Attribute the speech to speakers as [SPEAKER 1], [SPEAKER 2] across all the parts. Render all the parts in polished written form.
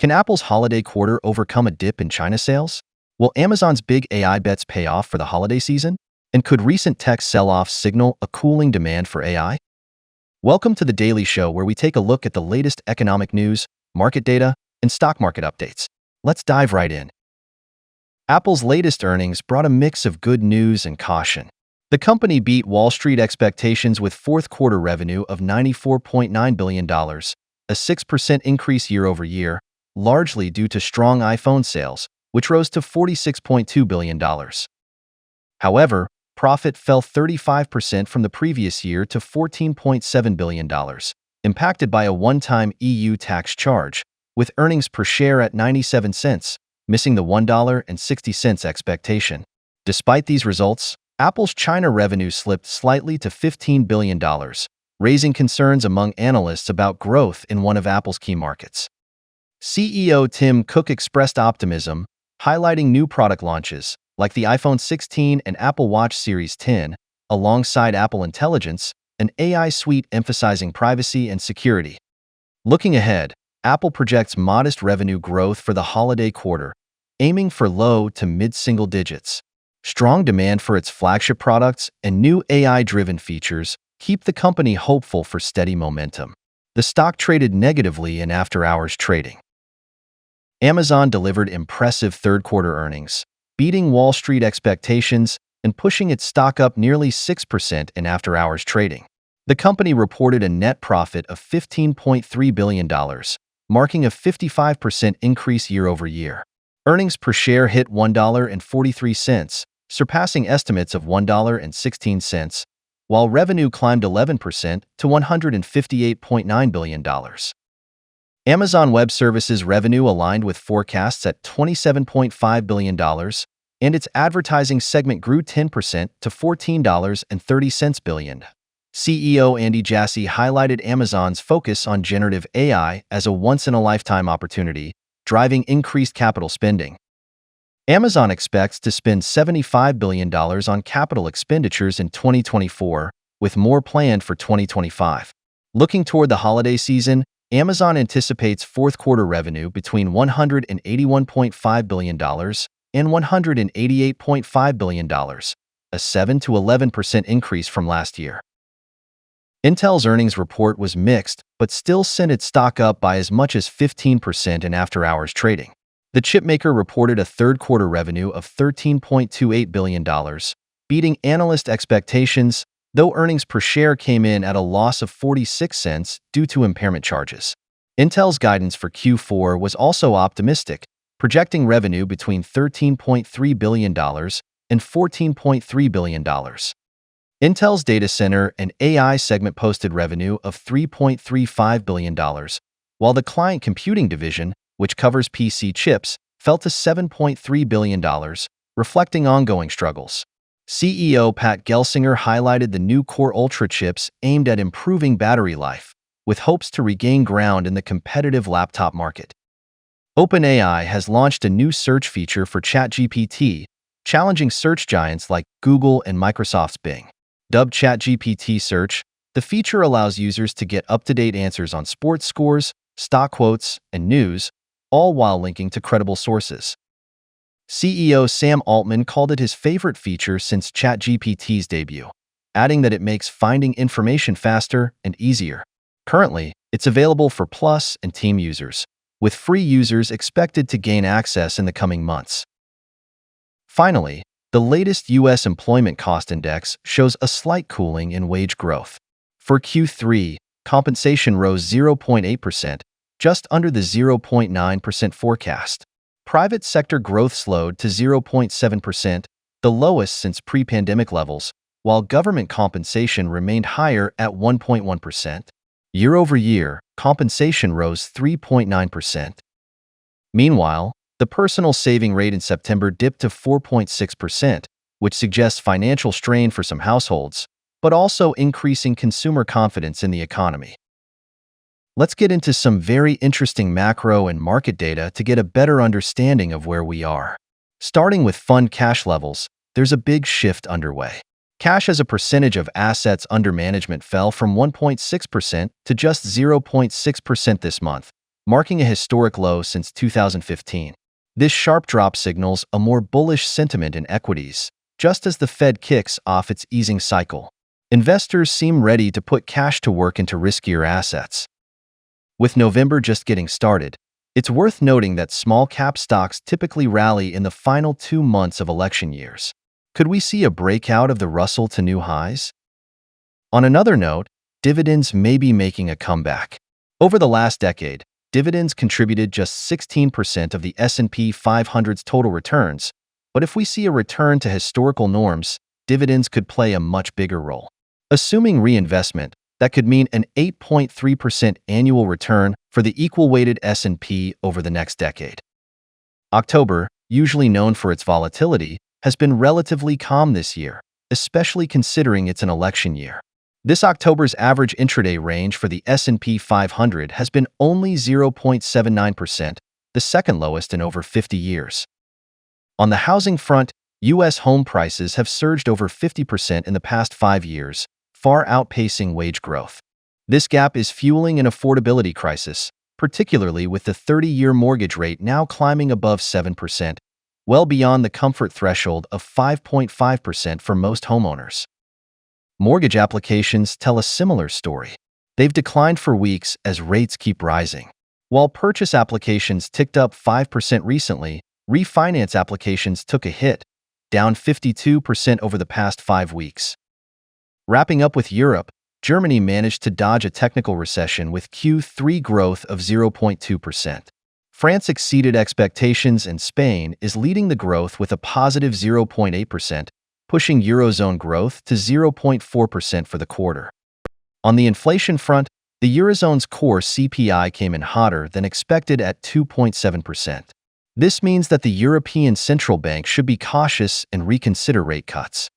[SPEAKER 1] Can Apple's holiday quarter overcome a dip in China sales? Will Amazon's big AI bets pay off for the holiday season? And could recent tech sell-offs signal a cooling demand for AI? Welcome to The Daily Show, where we take a look at the latest economic news, market data, and stock market updates. Let's dive right in. Apple's latest earnings brought a mix of good news and caution. The company beat Wall Street expectations with fourth quarter revenue of $94.9 billion, a 6% increase year over year, largely due to strong iPhone sales, which rose to $46.2 billion. However, profit fell 35% from the previous year to $14.7 billion, impacted by a one-time EU tax charge, with earnings per share at 97 cents, missing the $1.60 expectation. Despite these results, Apple's China revenue slipped slightly to $15 billion, raising concerns among analysts about growth in one of Apple's key markets. CEO Tim Cook expressed optimism, highlighting new product launches, like the iPhone 16 and Apple Watch Series 10, alongside Apple Intelligence, an AI suite emphasizing privacy and security. Looking ahead, Apple projects modest revenue growth for the holiday quarter, aiming for low to mid-single digits. Strong demand for its flagship products and new AI-driven features keep the company hopeful for steady momentum. The stock traded negatively in after-hours trading. Amazon delivered impressive third-quarter earnings, beating Wall Street expectations and pushing its stock up nearly 6% in after-hours trading. The company reported a net profit of $15.3 billion, marking a 55% increase year over year. Earnings per share hit $1.43, surpassing estimates of $1.16, while revenue climbed 11% to $158.9 billion. Amazon Web Services revenue aligned with forecasts at $27.5 billion, and its advertising segment grew 10% to $14.30 billion. CEO Andy Jassy highlighted Amazon's focus on generative AI as a once-in-a-lifetime opportunity, driving increased capital spending. Amazon expects to spend $75 billion on capital expenditures in 2024, with more planned for 2025. Looking toward the holiday season, Amazon anticipates fourth-quarter revenue between $181.5 billion and $188.5 billion, a 7 to 11% increase from last year. Intel's earnings report was mixed, but still sent its stock up by as much as 15% in after-hours trading. The chipmaker reported a third-quarter revenue of $13.28 billion, beating analyst expectations, though earnings per share came in at a loss of 46 cents due to impairment charges. Intel's guidance for Q4 was also optimistic, projecting revenue between $13.3 billion and $14.3 billion. Intel's data center and AI segment posted revenue of $3.35 billion, while the client computing division, which covers PC chips, fell to $7.3 billion, reflecting ongoing struggles. CEO Pat Gelsinger highlighted the new Core Ultra chips aimed at improving battery life, with hopes to regain ground in the competitive laptop market. OpenAI has launched a new search feature for ChatGPT, challenging search giants like Google and Microsoft's Bing. Dubbed ChatGPT Search, the feature allows users to get up-to-date answers on sports scores, stock quotes, and news, all while linking to credible sources. CEO Sam Altman called it his favorite feature since ChatGPT's debut, adding that it makes finding information faster and easier. Currently, it's available for Plus and Team users, with free users expected to gain access in the coming months. Finally, the latest U.S. Employment Cost Index shows a slight cooling in wage growth. For Q3, compensation rose 0.8%, just under the 0.9% forecast. Private sector growth slowed to 0.7%, the lowest since pre-pandemic levels, while government compensation remained higher at 1.1%. Year over year, compensation rose 3.9%. Meanwhile, the personal saving rate in September dipped to 4.6%, which suggests financial strain for some households, but also increasing consumer confidence in the economy. Let's get into some very interesting macro and market data to get a better understanding of where we are. Starting with fund cash levels, there's a big shift underway. Cash as a percentage of assets under management fell from 1.6% to just 0.6% this month, marking a historic low since 2015. This sharp drop signals a more bullish sentiment in equities, just as the Fed kicks off its easing cycle. Investors seem ready to put cash to work into riskier assets. With November just getting started, it's worth noting that small-cap stocks typically rally in the final 2 months of election years. Could we see a breakout of the Russell to new highs? On another note, dividends may be making a comeback. Over the last decade, dividends contributed just 16% of the S&P 500's total returns, but if we see a return to historical norms, dividends could play a much bigger role. Assuming reinvestment, that could mean an 8.3% annual return for the equal-weighted S&P over the next decade. October, usually known for its volatility, has been relatively calm this year, especially considering it's an election year. This October's average intraday range for the S&P 500 has been only 0.79%, the second lowest in over 50 years. On the housing front, U.S. home prices have surged over 50% in the past 5 years, far outpacing wage growth. This gap is fueling an affordability crisis, particularly with the 30-year mortgage rate now climbing above 7%, well beyond the comfort threshold of 5.5% for most homeowners. Mortgage applications tell a similar story. They've declined for weeks as rates keep rising. While purchase applications ticked up 5% recently, refinance applications took a hit, down 52% over the past 5 weeks. Wrapping up with Europe, Germany managed to dodge a technical recession with Q3 growth of 0.2%. France exceeded expectations and Spain is leading the growth with a positive 0.8%, pushing Eurozone growth to 0.4% for the quarter. On the inflation front, the Eurozone's core CPI came in hotter than expected at 2.7%. This means that the European Central Bank should be cautious and reconsider rate cuts.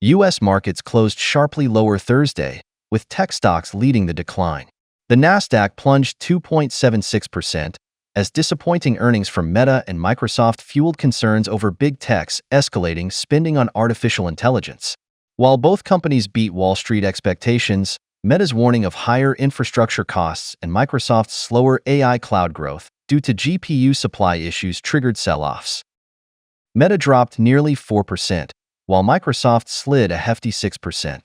[SPEAKER 1] U.S. markets closed sharply lower Thursday, with tech stocks leading the decline. The Nasdaq plunged 2.76% as disappointing earnings from Meta and Microsoft fueled concerns over big tech's escalating spending on artificial intelligence. While both companies beat Wall Street expectations, Meta's warning of higher infrastructure costs and Microsoft's slower AI cloud growth due to GPU supply issues triggered sell-offs. Meta dropped nearly 4%, while Microsoft slid a hefty 6%.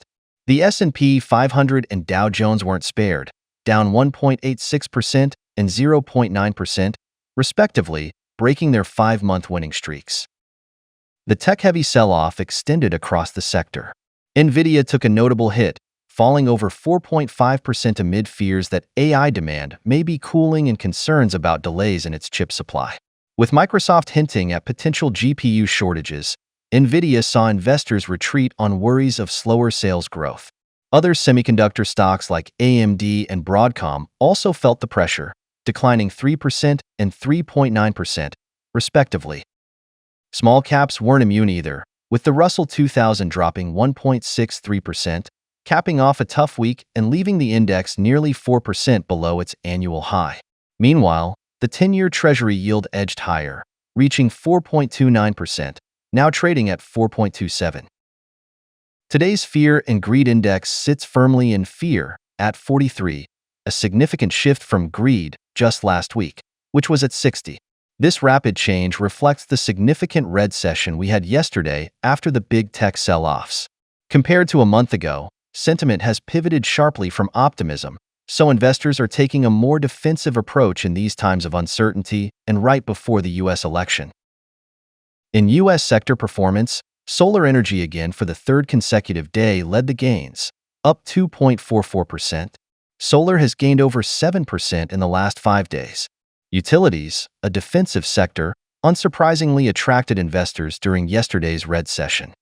[SPEAKER 1] The S&P 500 and Dow Jones weren't spared, down 1.86% and 0.9%, respectively, breaking their 5-month winning streaks. The tech-heavy sell-off extended across the sector. NVIDIA took a notable hit, falling over 4.5% amid fears that AI demand may be cooling and concerns about delays in its chip supply. With Microsoft hinting at potential GPU shortages, NVIDIA saw investors retreat on worries of slower sales growth. Other semiconductor stocks like AMD and Broadcom also felt the pressure, declining 3% and 3.9%, respectively. Small caps weren't immune either, with the Russell 2000 dropping 1.63%, capping off a tough week and leaving the index nearly 4% below its annual high. Meanwhile, the 10-year Treasury yield edged higher, reaching 4.29%, now trading at 4.27. Today's Fear and Greed Index sits firmly in fear at 43, a significant shift from greed just last week, which was at 60. This rapid change reflects the significant red session we had yesterday after the big tech sell-offs. Compared to a month ago, sentiment has pivoted sharply from optimism, so investors are taking a more defensive approach in these times of uncertainty and right before the U.S. election. In U.S. sector performance, solar energy again for the third consecutive day led the gains, up 2.44%. Solar has gained over 7% in the last 5 days. Utilities, a defensive sector, unsurprisingly attracted investors during yesterday's red session.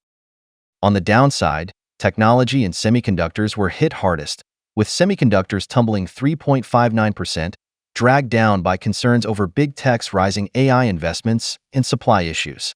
[SPEAKER 1] On the downside, technology and semiconductors were hit hardest, with semiconductors tumbling 3.59%, dragged down by concerns over big tech's rising AI investments and supply issues.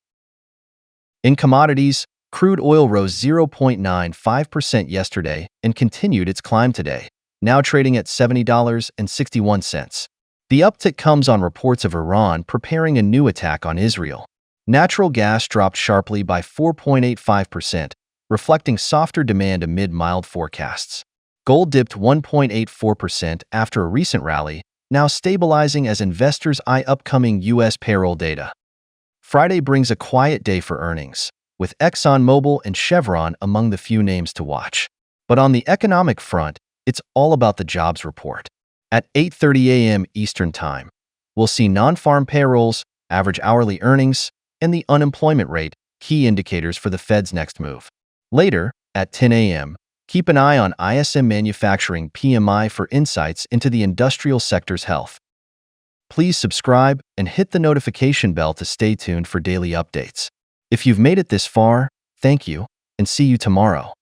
[SPEAKER 1] In commodities, crude oil rose 0.95% yesterday and continued its climb today, now trading at $70.61. The uptick comes on reports of Iran preparing a new attack on Israel. Natural gas dropped sharply by 4.85%, reflecting softer demand amid mild forecasts. Gold dipped 1.84% after a recent rally, now stabilizing as investors eye upcoming U.S. payroll data. Friday brings a quiet day for earnings, with ExxonMobil and Chevron among the few names to watch. But on the economic front, it's all about the jobs report. At 8:30 a.m. Eastern Time, we'll see non-farm payrolls, average hourly earnings, and the unemployment rate, key indicators for the Fed's next move. Later, at 10 a.m., keep an eye on ISM Manufacturing PMI for insights into the industrial sector's health. Please subscribe and hit the notification bell to stay tuned for daily updates. If you've made it this far, thank you, and see you tomorrow.